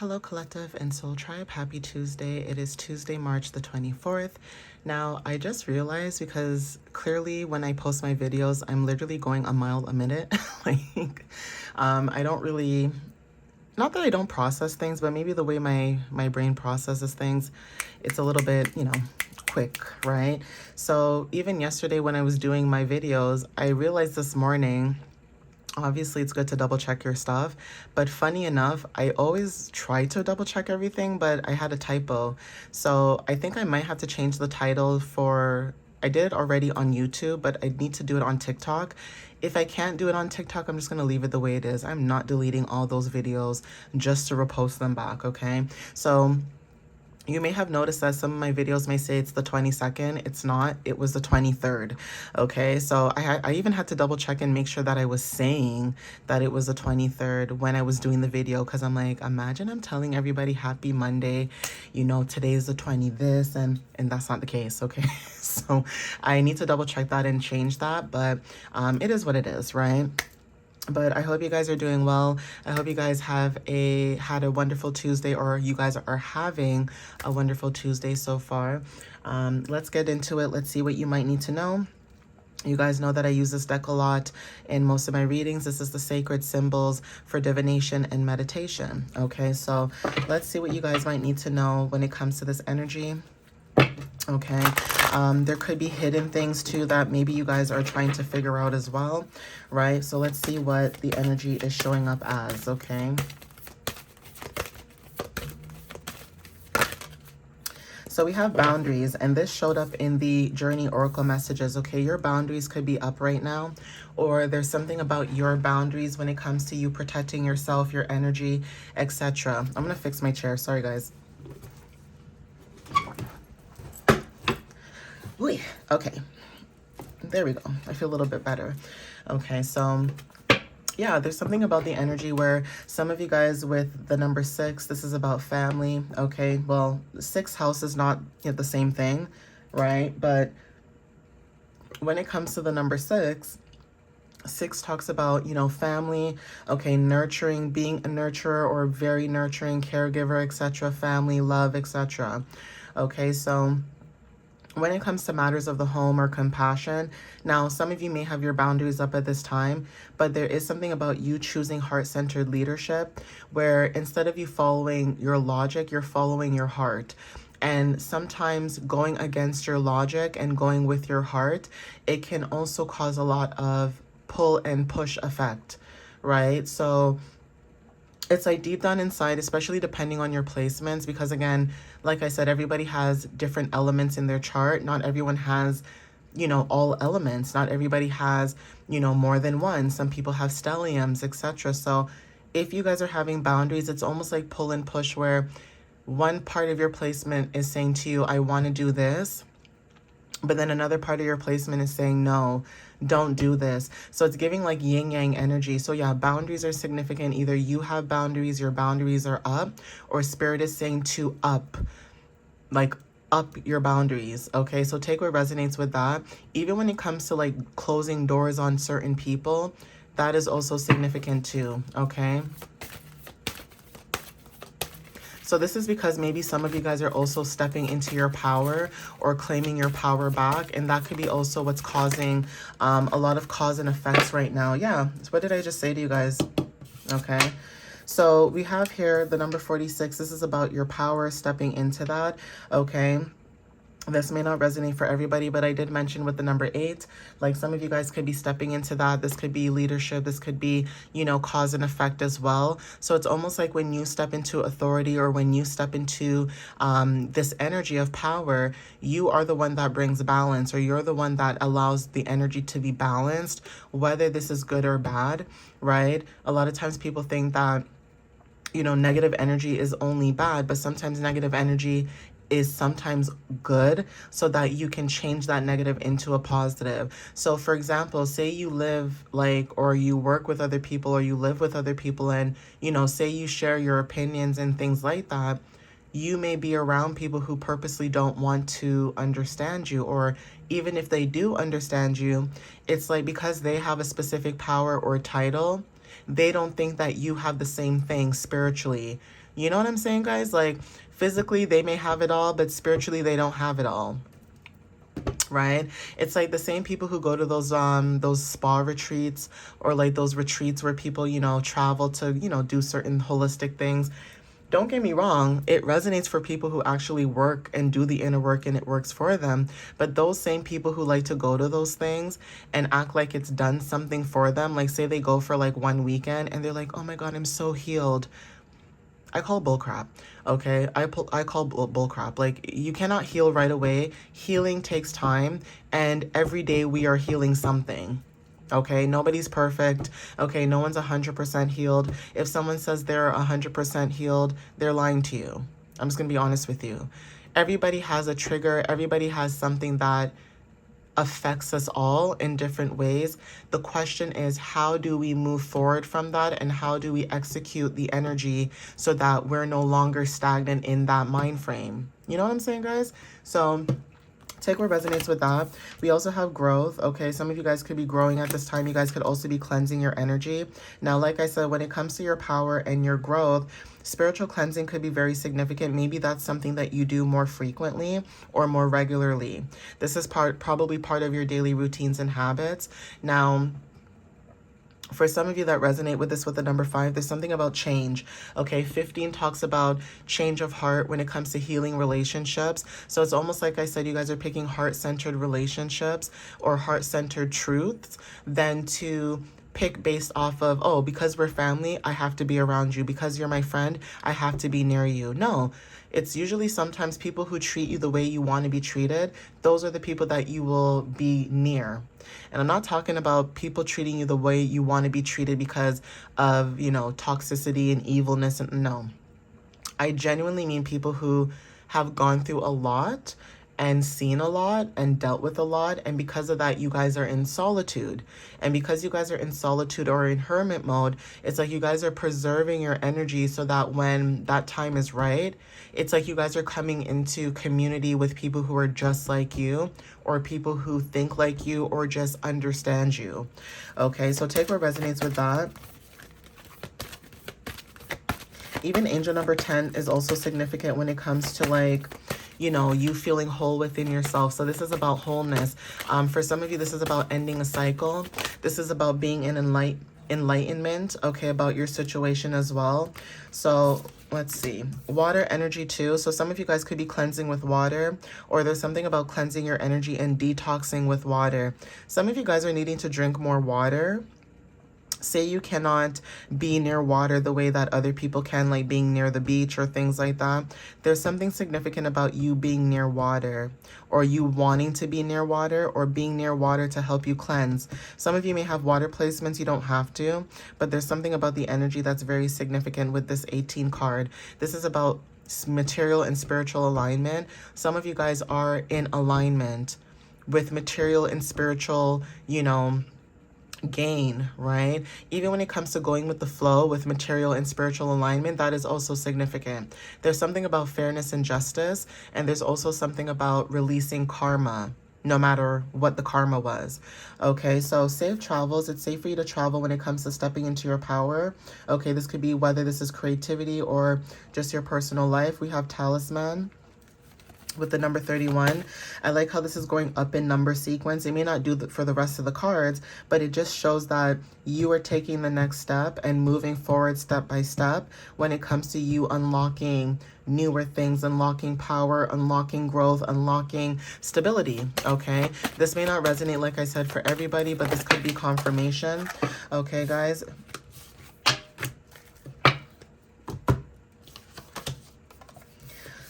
Hello, Collective and Soul Tribe. Happy Tuesday. It is Tuesday, March the 24th. Now, I just realized because clearly when I post my videos, I'm literally going a mile a minute. I don't really, not that I don't process things, but maybe the way my brain processes things, it's a little bit, quick, right? So even yesterday when I was doing my videos, I realized this morning, obviously it's good to double check your stuff, but funny enough, I always try to double check everything, but I had a typo. So I think I might have to change the title for, I did it already on YouTube, but I need to do it on TikTok. If I can't do it on TikTok, I'm just going to leave it the way it is. I'm not deleting all those videos just to repost them back, okay? So you may have noticed that some of my videos may say it's the 22nd. It's not. It was the 23rd. Okay, so I even had to double check and make sure that I was saying that it was the 23rd when I was doing the video, because I'm like, imagine I'm telling everybody happy Monday, today's the 20 this, and that's not the case, okay? So I need to double check that and change that, but it is what it is, right? But I hope you guys are doing well. I hope you guys had a wonderful Tuesday, or you guys are having a wonderful Tuesday so far. Let's get into it. Let's see what you might need to know. You guys know that I use this deck a lot in most of my readings. This is the sacred symbols for divination and meditation. Okay, so let's see what you guys might need to know when it comes to this energy. Okay, there could be hidden things too that maybe you guys are trying to figure out as well, right? So let's see what the energy is showing up as, okay? So we have boundaries, and this showed up in the Journey Oracle messages, okay? Your boundaries could be up right now, or there's something about your boundaries when it comes to you protecting yourself, your energy, etc. I'm going to fix my chair. Sorry, guys. Okay, there we go. I feel a little bit better. Okay, so yeah, there's something about the energy where some of you guys with the number 6, this is about family. Okay, well, 6th house is not the same thing, right? But when it comes to the number 6, 6 talks about, family, okay, nurturing, being a nurturer or very nurturing caregiver, etc., family, love, etc. Okay, so when it comes to matters of the home or compassion, now some of you may have your boundaries up at this time, but there is something about you choosing heart-centered leadership where instead of you following your logic, you're following your heart. And sometimes going against your logic and going with your heart, it can also cause a lot of pull and push effect, right? So it's like deep down inside, especially depending on your placements, because again, like I said, everybody has different elements in their chart. Not everyone has, all elements. Not everybody has, more than one. Some people have stelliums, etc. So if you guys are having boundaries, it's almost like pull and push where one part of your placement is saying to you, I want to do this. But then another part of your placement is saying, no, don't do this. So it's giving like yin yang energy. So yeah, boundaries are significant. Either you have boundaries, your boundaries are up, or spirit is saying to up your boundaries. Okay, so take what resonates with that. Even when it comes to like closing doors on certain people, that is also significant too. Okay. So this is because maybe some of you guys are also stepping into your power or claiming your power back. And that could be also what's causing a lot of cause and effects right now. Yeah. So what did I just say to you guys? Okay. So we have here the number 46. This is about your power, stepping into that. Okay. This may not resonate for everybody, but I did mention with the number 8, like some of you guys could be stepping into that. This could be leadership. This could be, cause and effect as well. So it's almost like when you step into authority or when you step into this energy of power, you are the one that brings balance, or you're the one that allows the energy to be balanced, whether this is good or bad, right? A lot of times people think that, negative energy is only bad, but sometimes negative energy is sometimes good so that you can change that negative into a positive. So for example, say you live or you work with other people or you live with other people and, say you share your opinions and things like that, you may be around people who purposely don't want to understand you, or even if they do understand you, it's like because they have a specific power or title, they don't think that you have the same thing spiritually. You know what I'm saying, guys? Like, physically, they may have it all, but spiritually, they don't have it all. Right? It's like the same people who go to those spa retreats, or like those retreats where people, travel to, do certain holistic things. Don't get me wrong, it resonates for people who actually work and do the inner work and it works for them. But those same people who like to go to those things and act like it's done something for them, like say they go for like one weekend and they're like, oh my God, I'm so healed. I call bullcrap. Okay, I call bullcrap. Like, you cannot heal right away. Healing takes time, and every day we are healing something. Okay, nobody's perfect. Okay, no one's 100% healed. If someone says they're 100% healed, they're lying to you. I'm just gonna be honest with you. Everybody has a trigger. Everybody has something that affects us all in different ways. The question is, how do we move forward from that, and how do we execute the energy so that we're no longer stagnant in that mind frame? You know what I'm saying, guys? So take what resonates with that. We also have growth. Okay, some of you guys could be growing at this time. You guys could also be cleansing your energy. Now, like I said, when it comes to your power and your growth, spiritual cleansing could be very significant. Maybe that's something that you do more frequently or more regularly. This is probably part of your daily routines and habits. Now, for some of you that resonate with this with the number 5, there's something about change. Okay, 15 talks about change of heart when it comes to healing relationships. So it's almost like I said, you guys are picking heart-centered relationships or heart-centered truths than to pick based off of, oh, because we're family, I have to be around you. Because you're my friend, I have to be near you. No, it's usually sometimes people who treat you the way you want to be treated. Those are the people that you will be near. And I'm not talking about people treating you the way you want to be treated because of, toxicity and evilness. And no, I genuinely mean people who have gone through a lot and seen a lot and dealt with a lot. And because of that, you guys are in solitude. And because you guys are in solitude or in hermit mode, it's like you guys are preserving your energy so that when that time is right, it's like you guys are coming into community with people who are just like you, or people who think like you, or just understand you. Okay, so take what resonates with that. Even angel number 10 is also significant when it comes to like, you feeling whole within yourself. So this is about wholeness. For some of you, this is about ending a cycle. This is about being in enlightenment, okay, about your situation as well. So let's see, water energy too. So some of you guys could be cleansing with water, or there's something about cleansing your energy and detoxing with water. Some of you guys are needing to drink more water. Say you cannot be near water the way that other people can, like being near the beach or things like that. There's something significant about you being near water, or you wanting to be near water, or being near water to help you cleanse. Some of you may have water placements, you don't have to, but there's something about the energy that's very significant with this 18 card. This is about material and spiritual alignment. Some of you guys are in alignment with material and spiritual, gain, right? Even when it comes to going with the flow with material and spiritual alignment, that is also significant. There's something about fairness and justice, and there's also something about releasing karma, no matter what the karma was. Okay, so safe travels. It's safe for you to travel when it comes to stepping into your power. Okay, this could be whether this is creativity or just your personal life. We have talisman with the number 31. I like how this is going up in number sequence. It may not do for the rest of the cards, but it just shows that you are taking the next step and moving forward step by step when it comes to you unlocking newer things, unlocking power, unlocking growth, unlocking stability. Okay, this may not resonate, like I said, for everybody, but this could be confirmation. Okay, guys.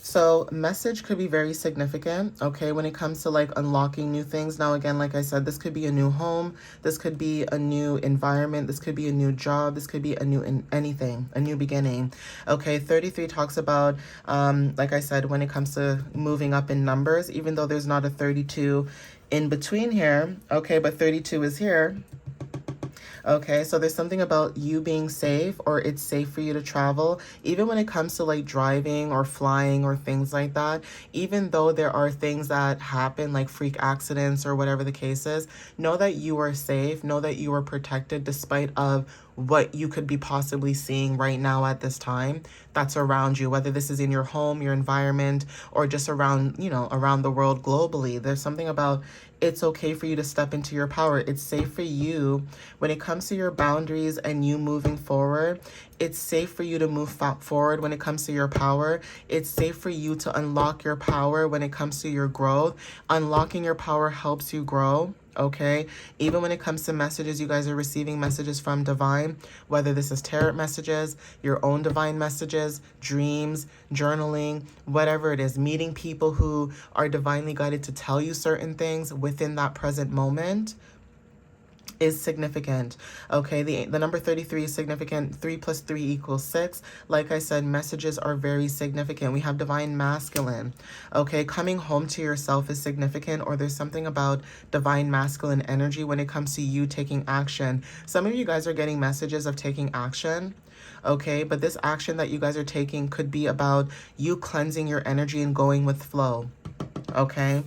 So message could be very significant, okay, when it comes to like unlocking new things. Now, again, like I said, this could be a new home. This could be a new environment. This could be a new job. This could be a new anything, a new beginning. Okay, 33 talks about, like I said, when it comes to moving up in numbers, even though there's not a 32 in between here, okay, but 32 is here. Okay, so there's something about you being safe, or it's safe for you to travel, even when it comes to like driving or flying or things like that. Even though there are things that happen, like freak accidents or whatever the case is, know that you are safe, know that you are protected despite of what you could be possibly seeing right now at this time that's around you, whether this is in your home, your environment, or just around, around the world globally. There's something about it's okay for you to step into your power. It's safe for you when it comes to your boundaries and you moving forward. It's safe for you to move forward when it comes to your power. It's safe for you to unlock your power when it comes to your growth. Unlocking your power helps you grow. Okay, even when it comes to messages, you guys are receiving messages from divine, whether this is tarot messages, your own divine messages, dreams, journaling, whatever it is, meeting people who are divinely guided to tell you certain things within that present moment is significant. Okay, the number 33 is significant. 3 plus 3 equals 6. Like I said, messages are very significant. We have divine masculine. Okay, coming home to yourself is significant, or there's something about divine masculine energy when it comes to you taking action. Some of you guys are getting messages of taking action. Okay, but this action that you guys are taking could be about you cleansing your energy and going with flow. Okay.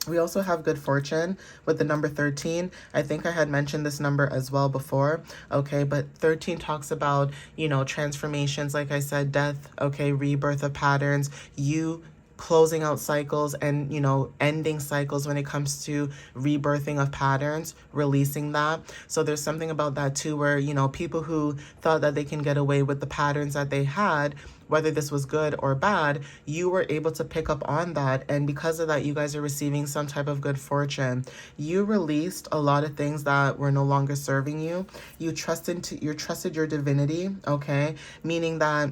We also have good fortune with the number 13. I think I had mentioned this number as well before. Okay, but 13 talks about, transformations, like I said, death, okay, rebirth of patterns, you closing out cycles and, ending cycles when it comes to rebirthing of patterns, releasing that. So there's something about that too, where, people who thought that they can get away with the patterns that they had, whether this was good or bad, you were able to pick up on that. And because of that, you guys are receiving some type of good fortune. You released a lot of things that were no longer serving you. You trusted your divinity, okay? Meaning that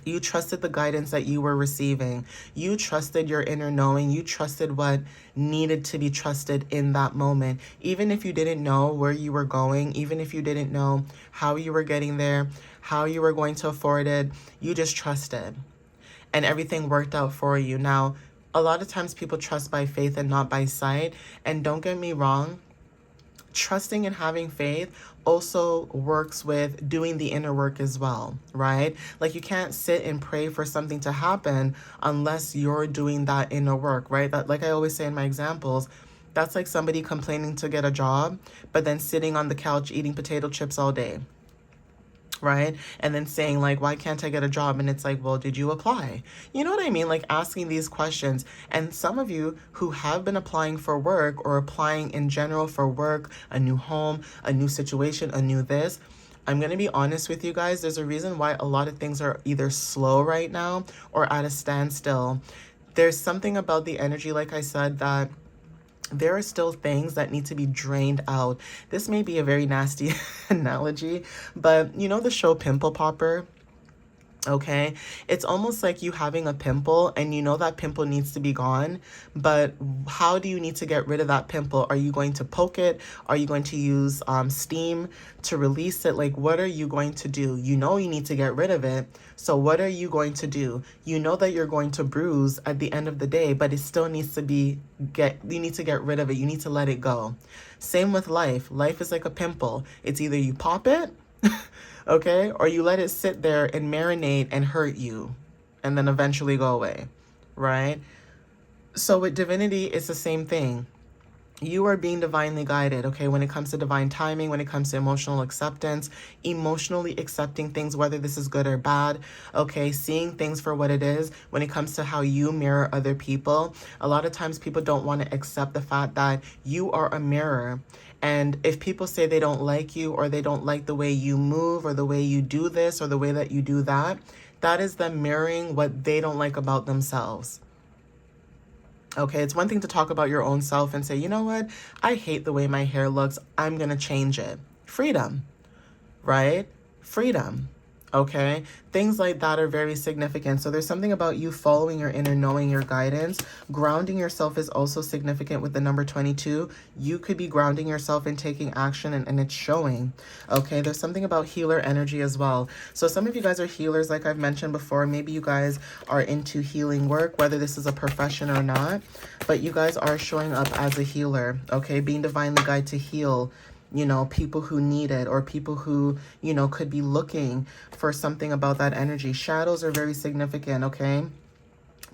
you trusted the guidance that you were receiving. You trusted your inner knowing. You trusted what needed to be trusted in that moment. Even if you didn't know where you were going, even if you didn't know how you were getting there, how you were going to afford it, you just trusted. And everything worked out for you. Now, a lot of times people trust by faith and not by sight. And don't get me wrong, trusting and having faith also works with doing the inner work as well, right? Like you can't sit and pray for something to happen unless you're doing that inner work, right? That, like I always say in my examples, that's like somebody complaining to get a job, but then sitting on the couch eating potato chips all day, right? And then saying like, why can't I get a job? And it's like, well, did you apply? You know what I mean? Like asking these questions. And some of you who have been applying for work or applying in general for work, a new home, a new situation, a new this, I'm going to be honest with you guys. There's a reason why a lot of things are either slow right now or at a standstill. There's something about the energy, like I said, that there are still things that need to be drained out. This may be a very nasty analogy, but the show Pimple Popper? Okay, it's almost like you having a pimple and that pimple needs to be gone, but how do you need to get rid of that pimple? Are you going to poke it? Are you going to use steam to release it? Like, what are you going to do? You need to get rid of it. So what are you going to do? You know that you're going to bruise at the end of the day, but it still needs to you need to get rid of it. You need to let it go. Same with life. Life is like a pimple. It's either you pop it, okay, or you let it sit there and marinate and hurt you and then eventually go away, right? So with divinity, it's the same thing. You are being divinely guided, okay, when it comes to divine timing, when it comes to emotional acceptance, emotionally accepting things, whether this is good or bad, okay, seeing things for what it is. When it comes to how you mirror other people, a lot of times people don't want to accept the fact that you are a mirror. And if people say they don't like you, or they don't like the way you move, or the way you do this, or the way that you do that, that is them mirroring what they don't like about themselves. Okay, it's one thing to talk about your own self and say, you know what? I hate the way my hair looks. I'm going to change it. Freedom, right? Freedom. Okay, things like that are very significant. So there's something about you following your inner knowing, your guidance. Grounding yourself is also significant with the number 22. You could be grounding yourself and taking action, and it's showing. Okay, there's something about healer energy as well. So some of you guys are healers, like I've mentioned before. Maybe you guys are into healing work, whether this is a profession or not, but you guys are showing up as a healer. Okay, being divinely guided to heal people who need it, or people who, could be looking for something about that energy. Shadows are very significant, okay?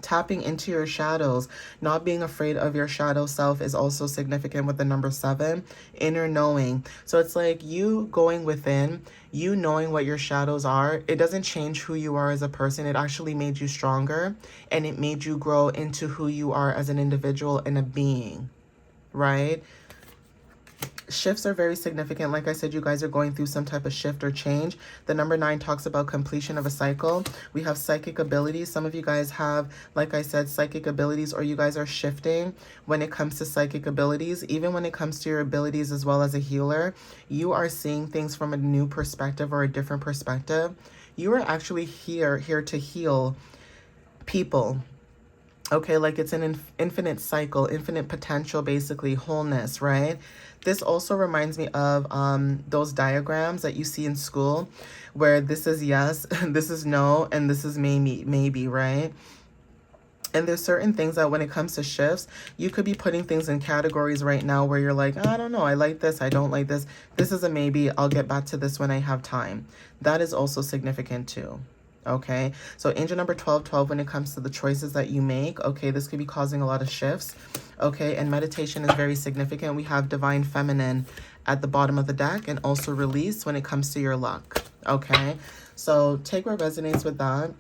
Tapping into your shadows, not being afraid of your shadow self is also significant with the number 7. Inner knowing. So it's like you going within, you knowing what your shadows are. It doesn't change who you are as a person. It actually made you stronger, and it made you grow into who you are as an individual and a being, right? Shifts are very significant. Like I said, you guys are going through some type of shift or change. The number 9 talks about completion of a cycle. We have psychic abilities. Some of you guys have, like I said, psychic abilities, or you guys are shifting when it comes to psychic abilities. Even when it comes to your abilities as well as a healer, you are seeing things from a new perspective or a different perspective. You are actually here to heal people. Okay, like it's an infinite cycle, infinite potential, basically, wholeness, right? This also reminds me of those diagrams that you see in school where this is yes, this is no, and this is maybe, right? And there's certain things that when it comes to shifts, you could be putting things in categories right now where you're like, I don't know, I like this, I don't like this. This is a maybe, I'll get back to this when I have time. That is also significant too. Okay, so angel number 1212, when it comes to the choices that you make, okay, this could be causing a lot of shifts. Okay, and meditation is very significant. We have divine feminine at the bottom of the deck, and also release when it comes to your luck. Okay, so take what resonates with that.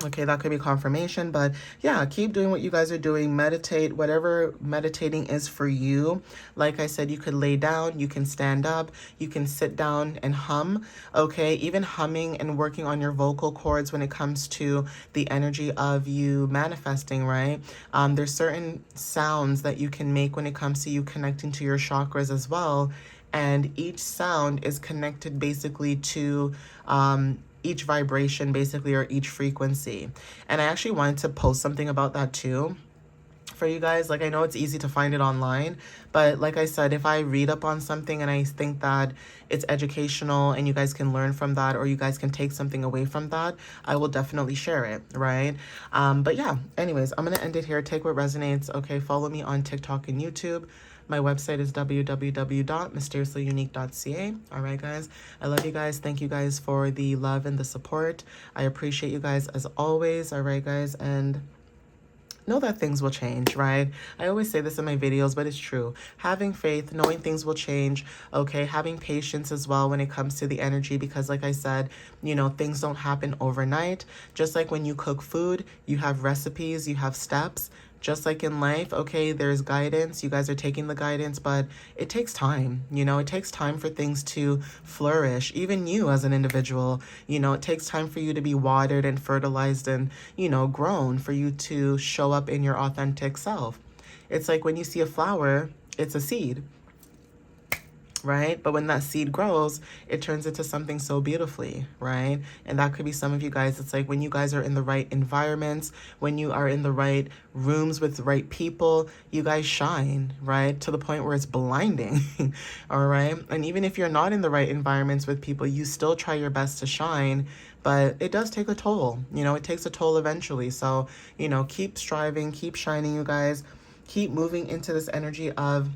Okay, that could be confirmation, but yeah, keep doing what you guys are doing. Meditate, whatever meditating is for you. Like I said, you could lay down, you can stand up, you can sit down and hum. Okay, even humming and working on your vocal cords when it comes to the energy of you manifesting, right? There's certain sounds that you can make when it comes to you connecting to your chakras as well. And each sound is connected basically to each vibration, basically, or each frequency. And I actually wanted to post something about that too for you guys. Like, I know it's easy to find it online, but like I said, if I read up on something and I think that it's educational and you guys can learn from that, or you guys can take something away from that, I will definitely share it, right? But yeah, anyways, I'm gonna end it here. Take what resonates. Okay, follow me on TikTok and YouTube. My website is www.mysteriouslyunique.ca. All right, guys. I love you guys. Thank you guys for the love and the support. I appreciate you guys as always. All right, guys. And know that things will change, right? I always say this in my videos, but it's true. Having faith, knowing things will change, okay? Having patience as well when it comes to the energy, because like I said, you know, things don't happen overnight. Just like when you cook food, you have recipes, you have steps. Just like in life, okay, there's guidance. You guys are taking the guidance, but it takes time. You know, it takes time for things to flourish. Even you as an individual, you know, it takes time for you to be watered and fertilized and, you know, grown, for you to show up in your authentic self. It's like when you see a flower, it's a seed, right? But when that seed grows, it turns into something so beautifully, right? And that could be some of you guys. It's like when you guys are in the right environments, when you are in the right rooms with the right people, you guys shine, right? To the point where it's blinding, all right? And even if you're not in the right environments with people, you still try your best to shine, but it does take a toll. You know, it takes a toll eventually. So, you know, keep striving, keep shining, you guys. Keep moving into this energy of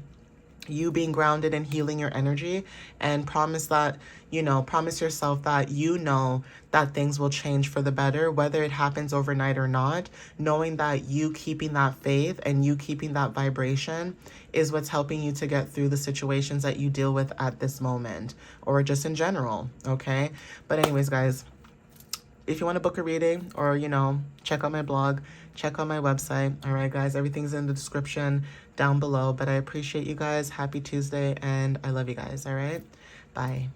you being grounded and healing your energy, and promise that, you know, promise yourself that you know that things will change for the better, whether it happens overnight or not. Knowing that you keeping that faith and you keeping that vibration is what's helping you to get through the situations that you deal with at this moment, or just in general, okay? But anyways, guys, if you want to book a reading, or, you know, check out my blog, check out my website. All right, guys, everything's in the description down below. But I appreciate you guys. Happy Tuesday, and I love you guys. All right, bye.